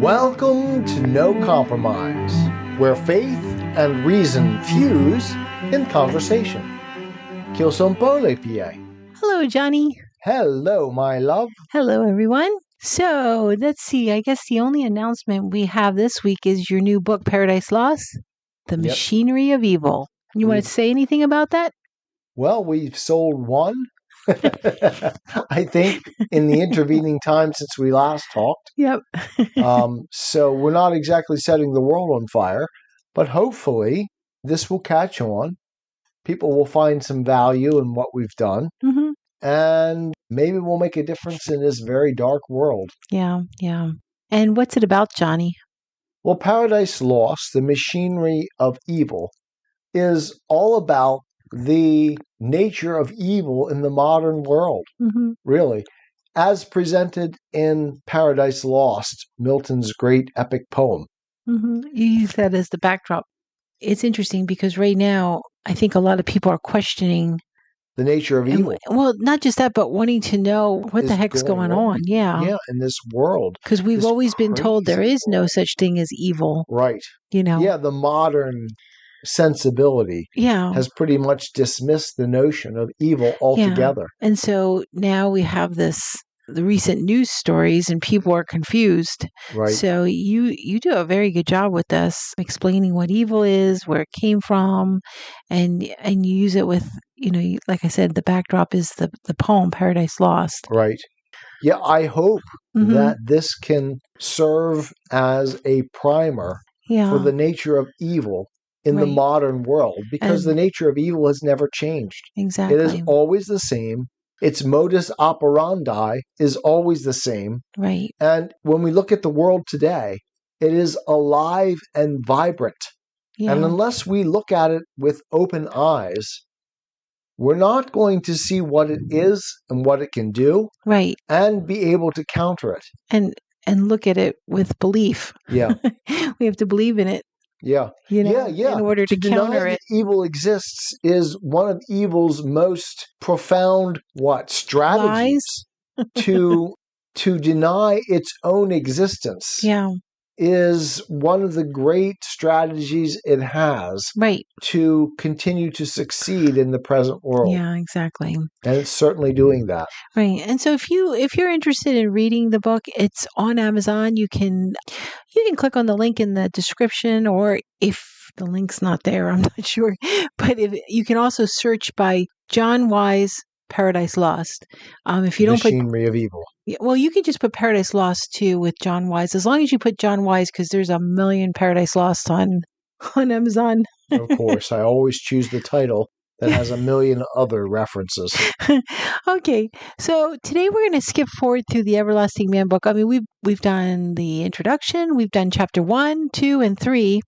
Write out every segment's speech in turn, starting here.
Welcome to No Compromise, where faith and reason fuse in conversation. Che son po le pie? Hello, Johnny. Hello, my love. Hello, everyone. So let's see. I guess the only announcement we have this week is your new book, Paradise Lost, The Machinery of Evil. You want to say anything about that? Well, we've sold one. I think in the intervening time since we last talked. Yep. So we're not exactly setting the world on fire, but hopefully this will catch on. People will find some value in what we've done, and maybe we'll make a difference in this very dark world. Yeah. And what's it about, Johnny? Well, Paradise Lost, The Machinery of Evil, is all about the nature of evil in the modern world, really, as presented in Paradise Lost, Milton's great epic poem. You use that as the backdrop. It's interesting because right now, I think a lot of people are questioning the nature of evil. Well, not just that, but wanting to know what the heck's going on. Yeah, in this world. Because we've always been told there is no such thing as evil. Right. Yeah, the modern sensibility has pretty much dismissed the notion of evil altogether. Yeah. And so now we have the recent news stories and people are confused. Right. So you do a very good job with this, explaining what evil is, where it came from, and you use it with, like I said, the backdrop is the poem Paradise Lost. Right. Yeah, I hope that this can serve as a primer for the nature of evil in the modern world, because the nature of evil has never changed. Exactly. It is always the same. Its modus operandi is always the same. Right. And when we look at the world today, it is alive and vibrant. Yeah. And unless we look at it with open eyes, we're not going to see what it is and what it can do. Right. And be able to counter it. And look at it with belief. Yeah. We have to believe in it. Yeah. In order to counter it. Evil exists is one of evil's most profound strategies to deny its own existence. Yeah. Is one of the great strategies it has to continue to succeed in the present world. Yeah, exactly. And it's certainly doing that. Right. And so if you're interested in reading the book, it's on Amazon. You can click on the link in the description, or if the link's not there, I'm not sure. But you can also search by John Wise Paradise Lost. If you don't put Machinery of Evil. Well, you can just put Paradise Lost too with John Wise, as long as you put John Wise, because there's a million Paradise Lost on Amazon. Of course, I always choose the title that has a million other references. Okay, so today we're going to skip forward through the Everlasting Man book. I mean, we've done the introduction, we've done chapter 1, 2, and 3.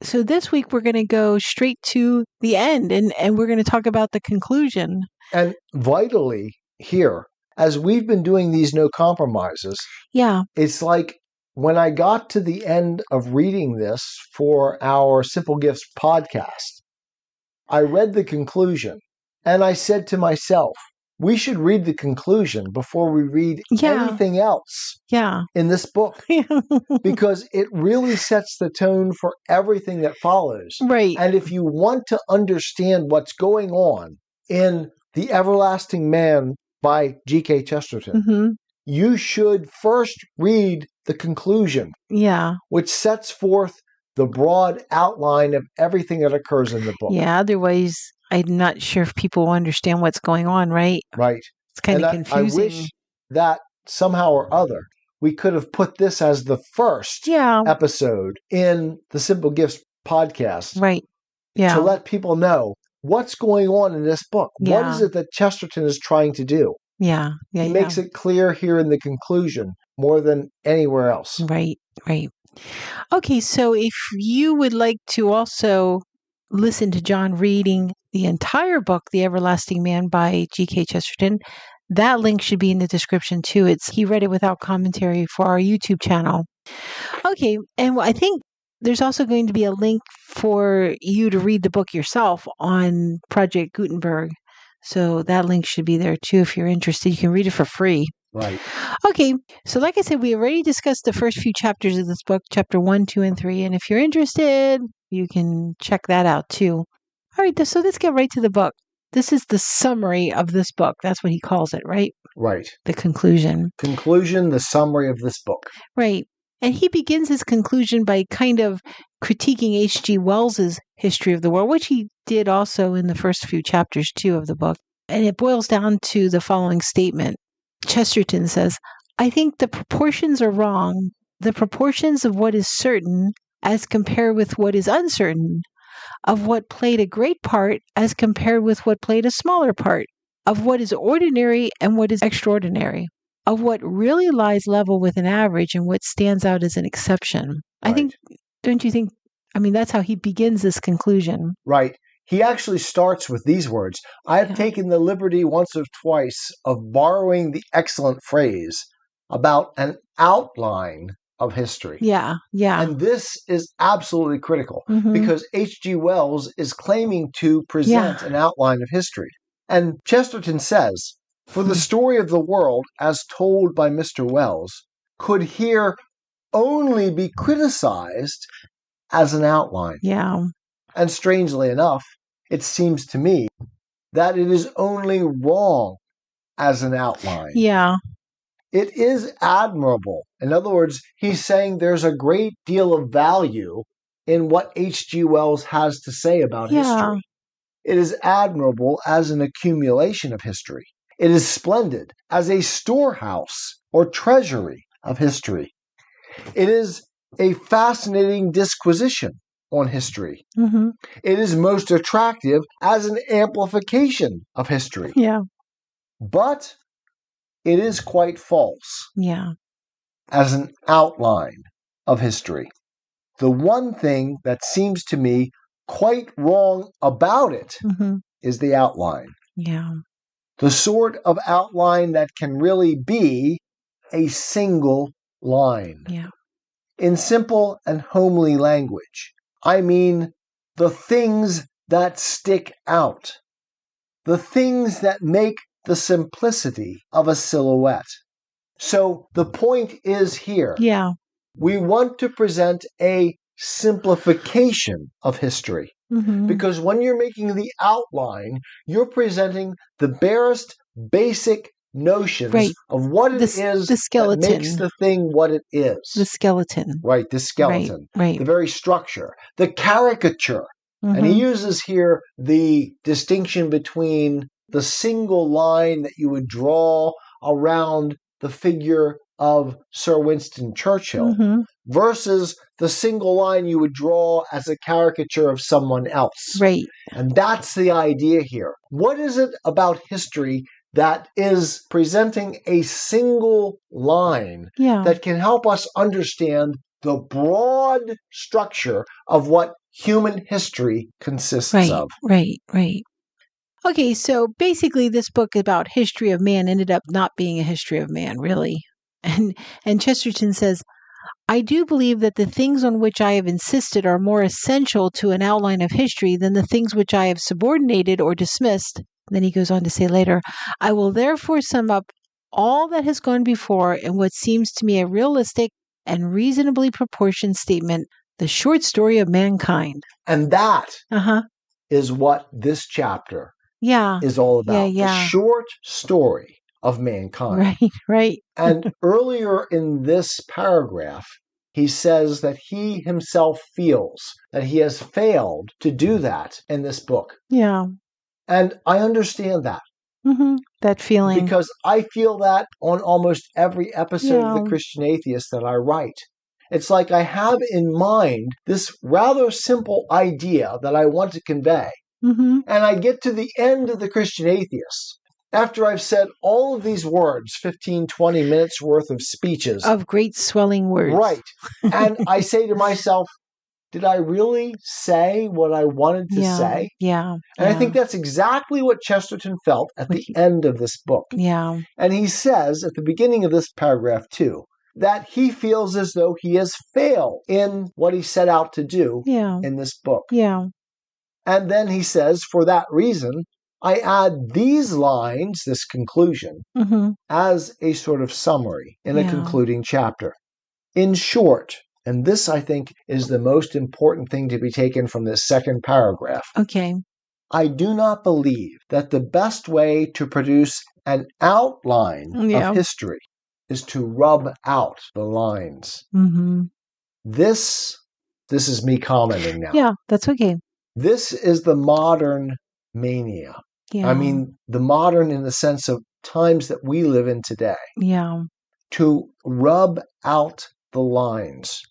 So this week we're going to go straight to the end, and we're going to talk about the conclusion. And vitally here, as we've been doing these No Compromises, it's like when I got to the end of reading this for our Simple Gifts podcast, I read the conclusion and I said to myself, we should read the conclusion before we read anything else in this book, because it really sets the tone for everything that follows. Right. And if you want to understand what's going on in The Everlasting Man by G.K. Chesterton, you should first read the conclusion, which sets forth the broad outline of everything that occurs in the book. Yeah, otherwise I'm not sure if people understand what's going on, right? Right. It's kind of confusing. I wish that somehow or other we could have put this as the first episode in the Simple Gifts podcast. Right. Yeah. To let people know what's going on in this book. Yeah. What is it that Chesterton is trying to do? Yeah. He makes it clear here in the conclusion more than anywhere else. Right. Okay, so if you would like to also listen to John reading the entire book, The Everlasting Man by G.K. Chesterton, that link should be in the description too. He read it without commentary for our YouTube channel. Okay, and I think there's also going to be a link for you to read the book yourself on Project Gutenberg. So that link should be there too if you're interested. You can read it for free. Right. Okay, so like I said, we already discussed the first few chapters of this book, chapter 1, 2, and 3. And if you're interested, you can check that out too. All right, so let's get right to the book. This is the summary of this book. That's what he calls it, right? Right. The conclusion. Conclusion, the summary of this book. Right. And he begins his conclusion by kind of critiquing H.G. Wells's history of the world, which he did also in the first few chapters too of the book. And it boils down to the following statement. Chesterton says, I think the proportions are wrong. The proportions of what is certain as compared with what is uncertain, of what played a great part as compared with what played a smaller part, of what is ordinary and what is extraordinary, of what really lies level with an average and what stands out as an exception. Right. I think, don't you think, that's how he begins this conclusion. Right. He actually starts with these words. I have taken the liberty once or twice of borrowing the excellent phrase about an outline of history. Yeah. And this is absolutely critical because H.G. Wells is claiming to present an outline of history. And Chesterton says, for the story of the world as told by Mr. Wells could here only be criticized as an outline. Yeah. And strangely enough, it seems to me that it is only wrong as an outline. Yeah. It is admirable. In other words, he's saying there's a great deal of value in what H.G. Wells has to say about history. It is admirable as an accumulation of history. It is splendid as a storehouse or treasury of history. It is a fascinating disquisition on history. It is most attractive as an amplification of history. Yeah. But it is quite false. Yeah. As an outline of history. The one thing that seems to me quite wrong about it is the outline. Yeah. The sort of outline that can really be a single line. Yeah. In simple and homely language, I mean the things that stick out. The things that make the simplicity of a silhouette. So the point is here. Yeah. We want to present a simplification of history. Because when you're making the outline, you're presenting the barest basic notions of what it is the skeleton. That makes the thing what it is. The skeleton. Right, the skeleton. Right. The very structure. The caricature. And he uses here the distinction between the single line that you would draw around the figure of Sir Winston Churchill versus the single line you would draw as a caricature of someone else. Right. And that's the idea here. What is it about history that is presenting a single line that can help us understand the broad structure of what human history consists of? Right. Okay, so basically this book about history of man ended up not being a history of man, really. And Chesterton says, I do believe that the things on which I have insisted are more essential to an outline of history than the things which I have subordinated or dismissed. Then he goes on to say later, I will therefore sum up all that has gone before in what seems to me a realistic and reasonably proportioned statement, the short story of mankind. And that is what this chapter is all about. The short story of mankind. Right. And earlier in this paragraph, he says that he himself feels that he has failed to do that in this book. Yeah. And I understand that. That feeling. Because I feel that on almost every episode of The Christian Atheist that I write. It's like I have in mind this rather simple idea that I want to convey. And I get to the end of The Christian Atheist. After I've said all of these words, 15, 20 minutes worth of speeches. Of great swelling words. Right. And I say to myself, did I really say what I wanted to say? Yeah. And I think that's exactly what Chesterton felt at the end of this book. Yeah. And he says at the beginning of this paragraph too, that he feels as though he has failed in what he set out to do in this book. Yeah. And then he says, for that reason, I add these lines, this conclusion, as a sort of summary in a concluding chapter. In short, and this I think is the most important thing to be taken from this second paragraph. Okay. I do not believe that the best way to produce an outline of history is to rub out the lines. This is me commenting now. Yeah, that's okay. This is the modern mania. Yeah. I mean, the modern in the sense of times that we live in today. Yeah. To rub out the lines,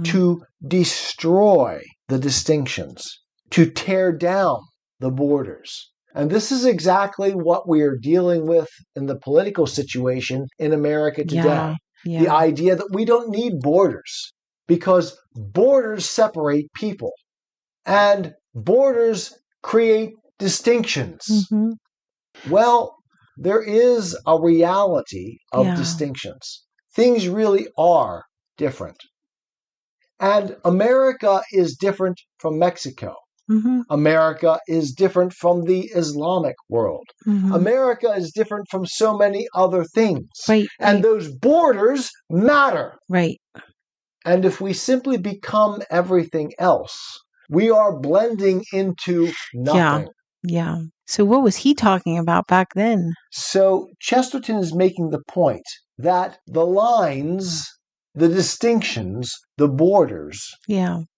to destroy the distinctions, to tear down the borders. And this is exactly what we are dealing with in the political situation in America today. The idea that we don't need borders because borders separate people and borders create distinctions. Well, there is a reality of distinctions. Things really are different. And America is different from Mexico. America is different from the Islamic world. America is different from so many other things. And those borders matter. And if we simply become everything else, we are blending into nothing. So what was he talking about back then? So Chesterton is making the point that the lines, the distinctions, the borders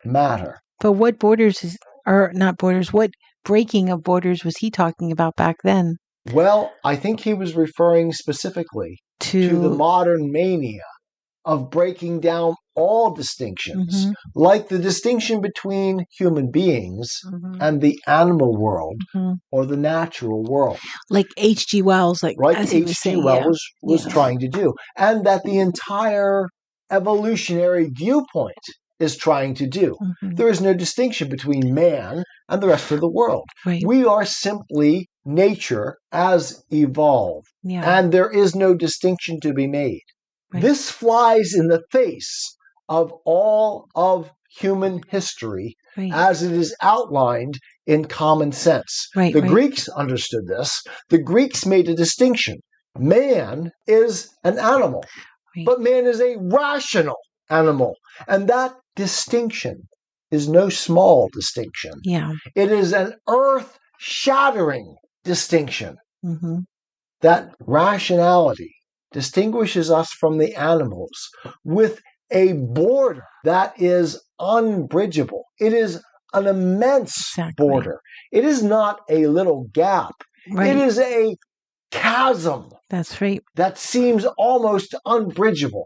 matter. But what borders what breaking of borders was he talking about back then? Well, I think he was referring specifically to the modern mania of breaking down all distinctions, like the distinction between human beings and the animal world or the natural world. Like H.G. Wells, like H.G. Wells was trying to do. And that the entire evolutionary viewpoint is trying to do. There is no distinction between man and the rest of the world. We are simply nature as evolved. And there is no distinction to be made. This flies in the face of all of human history as it is outlined in common sense. The Greeks understood this. The Greeks made a distinction. Man is an animal, but man is a rational animal. And that distinction is no small distinction. It is an earth-shattering distinction. That rationality distinguishes us from the animals with a border that is unbridgeable. It is an immense border. It is not a little gap. It is a chasm. That's right. That seems almost unbridgeable.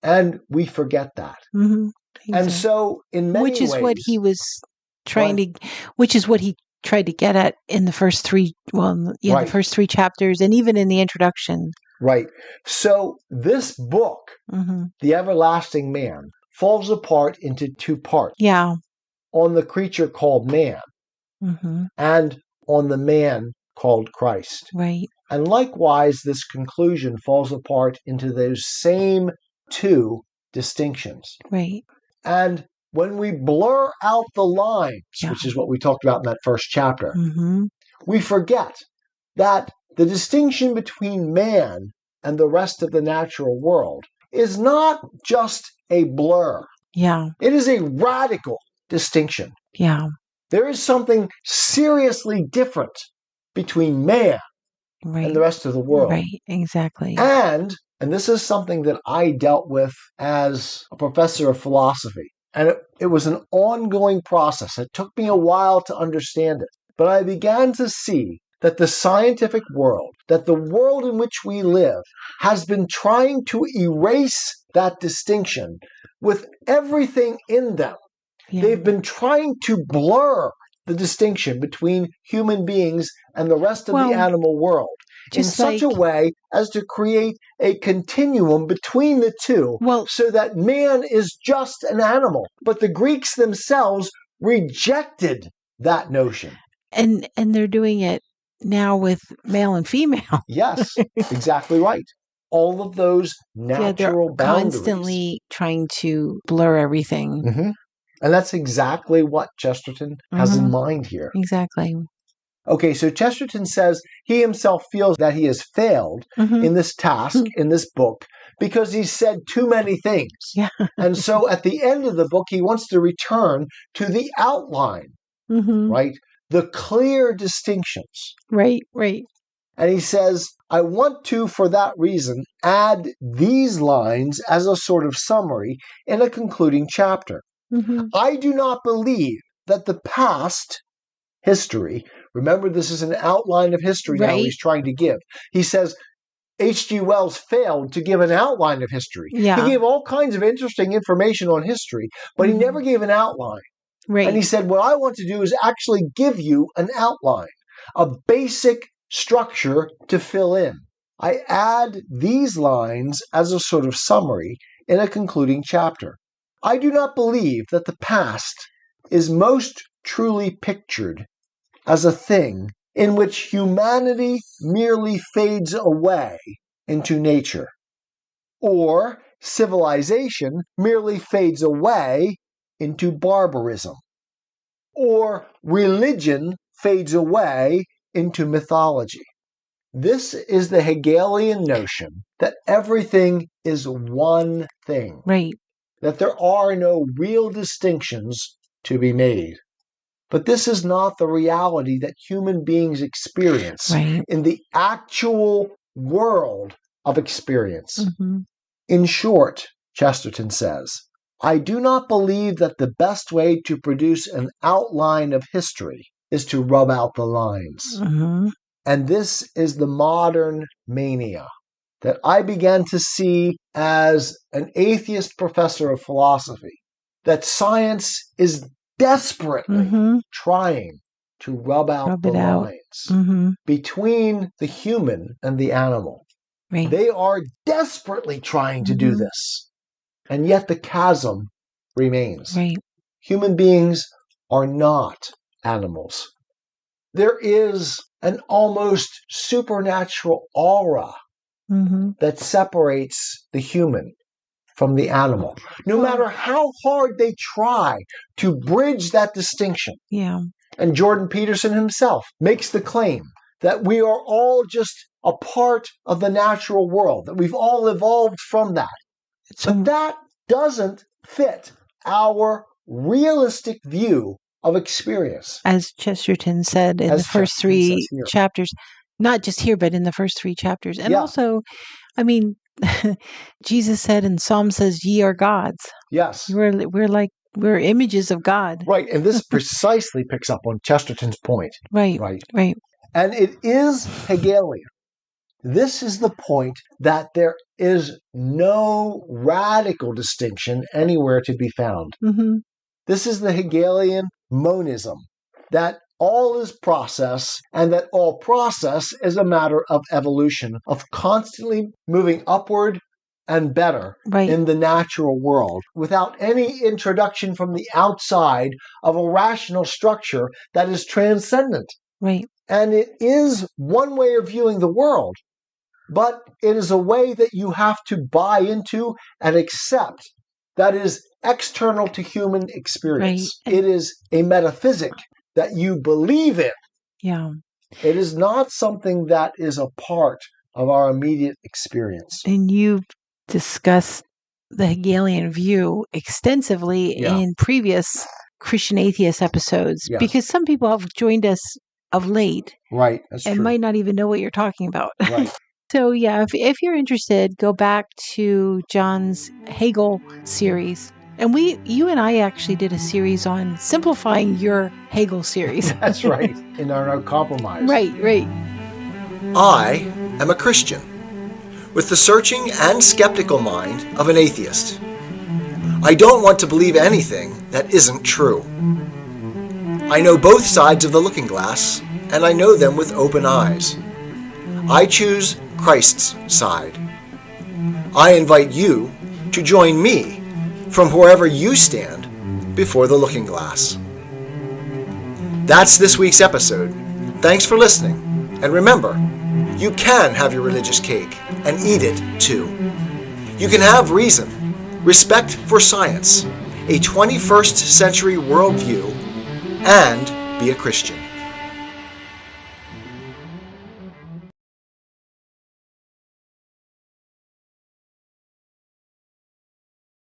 And we forget that. And so in many ways... Which is what he was trying to... Which is what he tried to get at in the first three... the first three chapters and even in the introduction. So this book, The Everlasting Man, falls apart into two parts. On the creature called man and on the man called Christ. And likewise, this conclusion falls apart into those same two distinctions. And when we blur out the lines, which is what we talked about in that first chapter, we forget that the distinction between man and the rest of the natural world is not just a blur. It is a radical distinction. There is something seriously different between man and the rest of the world. And this is something that I dealt with as a professor of philosophy. And it was an ongoing process. It took me a while to understand it. But I began to see that the scientific world, that the world in which we live, has been trying to erase that distinction with everything in them. They've been trying to blur the distinction between human beings and the rest of the animal world in such a way as to create a continuum between the two so that man is just an animal. But the Greeks themselves rejected that notion. And they're doing it now with male and female. Yes, exactly right. All of those natural boundaries. Constantly trying to blur everything. And that's exactly what Chesterton has in mind here. Exactly. Okay, so Chesterton says he himself feels that he has failed in this task, in this book, because he's said too many things. Yeah. And so at the end of the book, he wants to return to the outline, right? The clear distinctions. Right. And he says, I want to, for that reason, add these lines as a sort of summary in a concluding chapter. I do not believe that the past history, remember this is an outline of history now he's trying to give. He says, H.G. Wells failed to give an outline of history. Yeah. He gave all kinds of interesting information on history, but he never gave an outline. Right. And he said, what I want to do is actually give you an outline, a basic structure to fill in. I add these lines as a sort of summary in a concluding chapter. I do not believe that the past is most truly pictured as a thing in which humanity merely fades away into nature, or civilization merely fades away into barbarism, or religion fades away into mythology. This is the Hegelian notion that everything is one thing. Right. That there are no real distinctions to be made. But this is not the reality that human beings experience in the actual world of experience. In short, Chesterton says, I do not believe that the best way to produce an outline of history is to rub out the lines. And this is the modern mania that I began to see as an atheist professor of philosophy, that science is desperately trying to rub out the lines between the human and the animal. Right. They are desperately trying to do this, and yet the chasm remains. Right. Human beings are not animals. There is an almost supernatural aura that separates the human from the animal, no matter how hard they try to bridge that distinction. Yeah. And Jordan Peterson himself makes the claim that we are all just a part of the natural world, that we've all evolved from that. But that doesn't fit our realistic view of experience. As Chesterton said in the first three chapters, not just here, but in the first three chapters. And also, I mean, Jesus said and Psalm says, ye are gods. Yes. We're images of God. Right. And this precisely picks up on Chesterton's point. Right. And it is Hegelian. This is the point that there is no radical distinction anywhere to be found. This is the Hegelian monism, that all is process and that all process is a matter of evolution, of constantly moving upward and better in the natural world without any introduction from the outside of a rational structure that is transcendent. Right. And it is one way of viewing the world, but it is a way that you have to buy into and accept that is external to human experience. Right. It is a metaphysic that you believe in. Yeah. It is not something that is a part of our immediate experience. And you've discussed the Hegelian view extensively in previous Christian Atheist episodes, because some people have joined us of late. Right. That's and true. Might not even know what you're talking about. Right. So if you're interested, go back to John's Hegel series. And you and I actually did a series on simplifying your Hegel series. That's right. In our No Compromise. Right. I am a Christian with the searching and skeptical mind of an atheist. I don't want to believe anything that isn't true. I know both sides of the looking glass, and I know them with open eyes. I choose Christ's side. I invite you to join me from wherever you stand before the looking glass. That's this week's episode. Thanks for listening. And remember, you can have your religious cake and eat it too. You can have reason, respect for science, a 21st century worldview, and be a Christian.